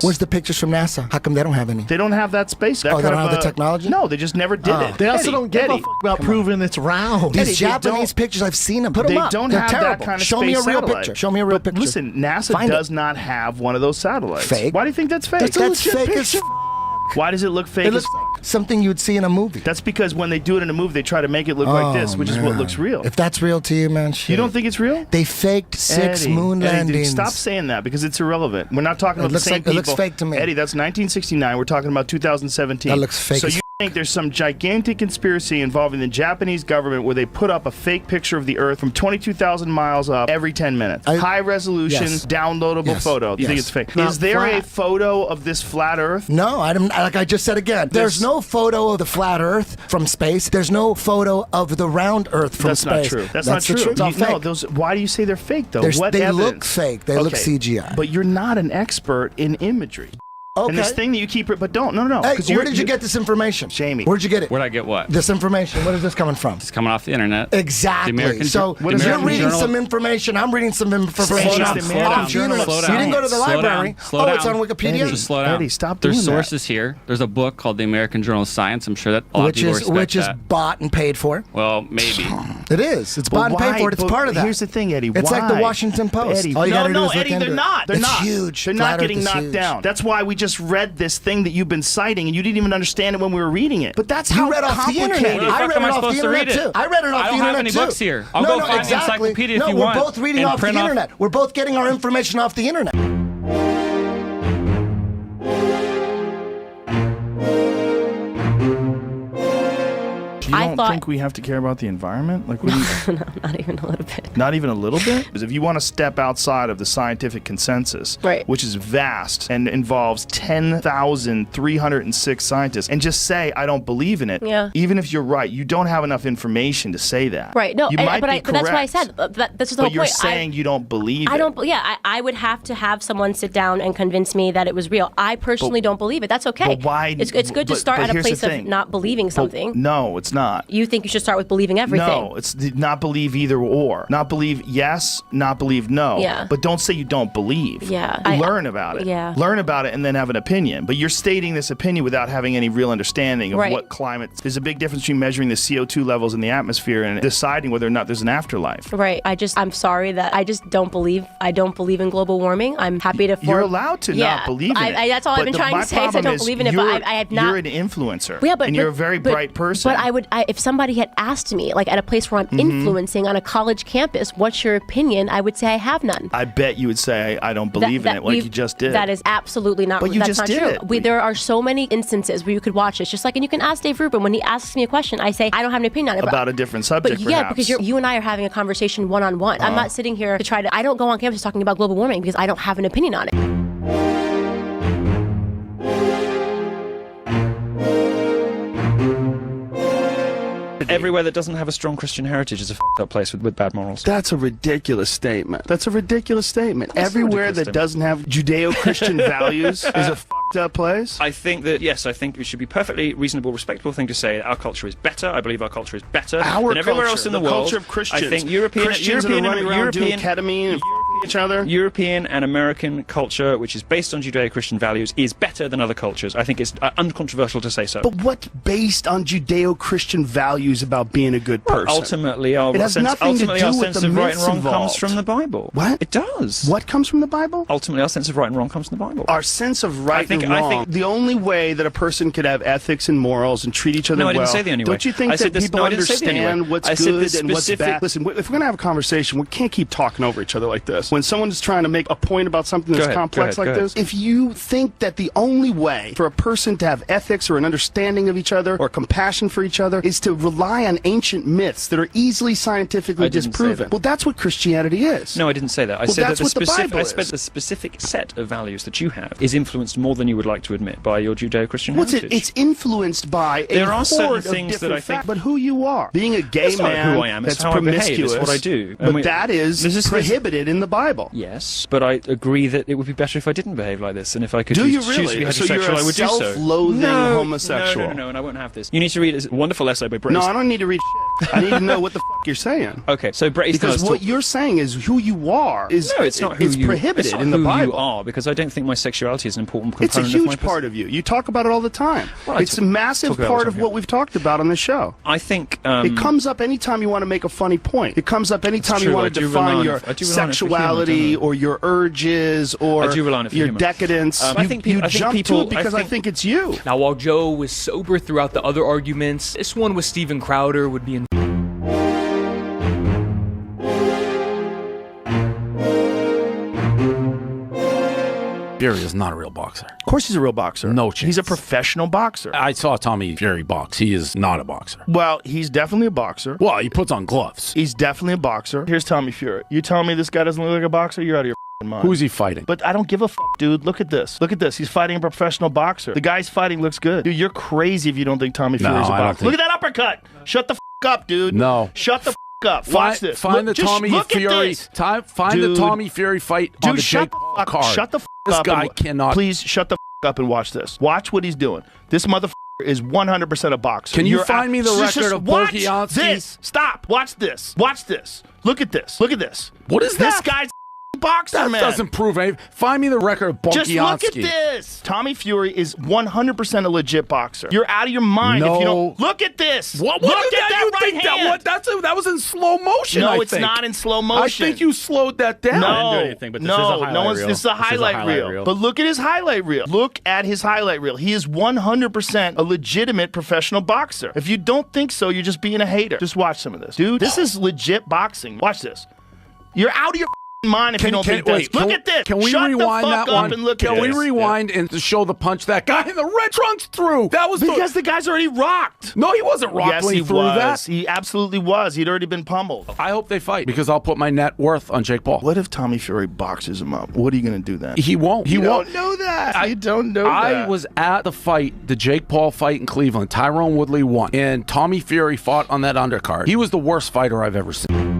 Where's the pictures from NASA? How come they don't have any? They don't have that space. That they don't have the technology? No, they just never did it. They also don't give a f about proving it's round. These Japanese pictures, I've seen them. Put them up. They don't They're have terrible. that kind of Show me a space real satellite. picture. Show me a real picture. Listen, NASA does not have one of those satellites. Fake. Why do you think that's fake? That's fake as f. Why does it look fake? It looks something you'd see in a movie. That's because when they do it in a movie, they try to make it look like this, which is what looks real. If that's real to you, man, shit. You don't think it's real? They faked 6 moon landings. Stop saying that because it's irrelevant. We're not talking about the same people. It looks fake to me. Eddie, that's 1969. We're talking about 2017. That looks fake. So you think there's some gigantic conspiracy involving the Japanese government where they put up a fake picture of the Earth from 22,000 miles up every 10 minutes? High resolution, downloadable photo. You think it's fake? Is there a photo of this flat Earth? No, I don't. Like I just said again, there's no photo of the flat Earth from space. There's no photo of the round Earth from space. That's not true. That's not true. It's all fake. No, why do you say they're fake though? What they evidence? look fake. They look CGI. But you're not an expert in imagery. Okay. And this thing that you keep, but no. Hey, where did you get this information? Jamie. Where'd you get it? Where'd I get what? This information. Where is this coming from? It's coming off the internet. Exactly. So you're reading some information. I'm reading some information off the internet. You didn't go to the library. Slow down. It's on Wikipedia. Just slow down. Eddie, stop doing There's that. sources here. There's a book called the American Journal of Science. I'm sure that a lot of people respect which is that. bought and paid for. Well, maybe. It is. It's bought and paid for. It's part of that. Here's the thing, Eddie. It's like the Washington Post. Eddie, All you gotta do is look Eddie, into they're it. not. They're It's not. huge. They're Flat not Earth getting is knocked huge. down. That's why we just read this thing that you've been citing, and you didn't even understand it when we were reading it. But that's how read off the complicated. internet. I read it off the internet too. I read it off the internet too. I don't have any books here. I'll go find the encyclopedia if you want. No, we're both reading off the internet. We're both getting our information off the internet. You don't think we have to care about the environment? Like, what do you... No, not even a little bit. Not even a little bit? Because if you want to step outside of the scientific consensus, which is vast and involves 10,306 scientists, and just say, I don't believe in it, even if you're right, you don't have enough information to say that. Right. No, you might be but that's why I said, this is the whole point. But you're point. saying you don't believe it. I don't, I would have to have someone sit down and convince me that it was real. I personally don't believe it. That's okay. But why? It's good to start at a place of not believing something. No, it's not. You think you should start with believing everything. No, it's not believe either or. Not believe yes, not believe no. Yeah. But don't say you don't believe. Yeah. Learn about it. Yeah. Learn about it and then have an opinion. But you're stating this opinion without having any real understanding of what climate. There's a big difference between measuring the CO2 levels in the atmosphere and deciding whether or not there's an afterlife. Right. I'm sorry that I just don't believe. I don't believe in global warming. I'm happy to. You're allowed to not believe in it. That's all I've been trying to say is I don't believe in it. But I have not. You're an influencer. Yeah, and you're a very bright person. But if somebody had asked me, like at a place where I'm influencing on a college campus, what's your opinion? I would say I have none. I bet you would say I don't believe in it, like you just did. That is absolutely not. But you that's just not did true. it. There are so many instances where you could watch this, just like, and you can ask Dave Rubin when he asks me a question. I say I don't have an opinion on it. About a different subject, but yeah, perhaps. because you and I are having a conversation one-on-one. I'm not sitting here to try to. I don't go on campus talking about global warming because I don't have an opinion on it. Everywhere that doesn't have a strong Christian heritage is a f***ed up place with bad morals. That's a ridiculous statement. That's a ridiculous statement. Everywhere that doesn't have Judeo-Christian values is a f***ed up place? I think that, yes, I think it should be perfectly reasonable, respectable thing to say that our culture is better. I believe our culture is better than everywhere else in the world. Culture of Christians. I think Christians that are running around doing ketamine and each other. European and American culture, which is based on Judeo-Christian values, is better than other cultures. I think it's uncontroversial to say so. But what's based on Judeo-Christian values about being a good person? Well, ultimately, our sense of right and wrong comes from the Bible. What? It does. What comes from the Bible? Ultimately, our sense of right and wrong comes from the Bible. Our sense of right and wrong. The only way that a person could have ethics and morals and treat each other well. No, I didn't say the only way. Don't you think that people understand what's good and what's bad? Listen, if we're going to have a conversation, we can't keep talking over each other like this. When someone is trying to make a point about something that's complex like this, if you think that the only way for a person to have ethics or an understanding of each other or compassion for each other is to rely on ancient myths that are easily scientifically disproven, well, that's what Christianity is. No, I didn't say that. I said that the specific set of values that you have is influenced more than you would like to admit by your Judeo-Christian heritage. It's influenced by a horde of different facts, but who you are. Being a gay man who I am. that's how promiscuous, I behave. It's what I do. But that is prohibited in the Bible. Yes, but I agree that it would be better if I didn't behave like this, and if I could choose to be heterosexual, so you're a I would do so. self-loathing homosexual. No, and I won't have this. You need to read a wonderful essay by Britain. No, I don't need to read shit. I need to know what the you're saying. Okay, so because what you're saying is who you are. No, it's not who you prohibited in the Bible. You are, because I don't think my sexuality is an important component. It's a huge part of you. You talk about it all the time. Well, it's a massive part of what we've talked about on the show. I think it comes up anytime you want to make a funny point. It comes up anytime you want to define your sexuality or your urges or your decadence. I think you jump to it because I think it's you. Now, while Joe was sober throughout the other arguments, this one with Steven Crowder would be in. Fury is not a real boxer. Of course he's a real boxer. No chance. He's a professional boxer. I saw Tommy Fury box. He is not a boxer. Well, he's definitely a boxer. Well, he puts on gloves. He's definitely a boxer. Here's Tommy Fury. You telling me this guy doesn't look like a boxer? You're out of your mind. Who's he fighting? But I don't give a dude. Look at this. Look at this. He's fighting a professional boxer. The guy's fighting looks good. Dude, you're crazy if you don't think Tommy Fury's a boxer. Look at that uppercut. Shut the up, dude. No. Shut the up. Watch this. Find the Tommy Fury. Find the Tommy Fury fight on the Jake Paul card. Shut the this up. This guy cannot. Please shut the up and watch this. Watch what he's doing. This motherfucker is 100% a boxer. Can you find me the record of Bogianski? This. Stop. Watch this. Watch this. Look at this. Look at this. What is this guy's boxer, that man? That doesn't prove anything. Find me the record of Bogianski. Just look at this. Tommy Fury is 100% a legit boxer. You're out of your mind if you don't. Look at this. Look at that right hand. That was in slow motion. No, it's not in slow motion. I think you slowed that down. No, I didn't do anything, but this is a highlight reel. But look at his highlight reel. Look at his highlight reel. He is 100% a legitimate professional boxer. If you don't think so, you're just being a hater. Just watch some of this. Dude, this is legit boxing. Watch this. You're out of your mind if you don't think this. Look at this. Can we rewind that one? Can we rewind and show the punch that guy in the red trunks threw? That was because the guy's already rocked. No, he wasn't rocked when he threw that. He absolutely was. He'd already been pummeled. I hope they fight because I'll put my net worth on Jake Paul. What if Tommy Fury boxes him up? What are you going to do then? He won't. He won't. You don't know that. I don't know that. I was at the fight, the Jake Paul fight in Cleveland. Tyrone Woodley won, and Tommy Fury fought on that undercard. He was the worst fighter I've ever seen.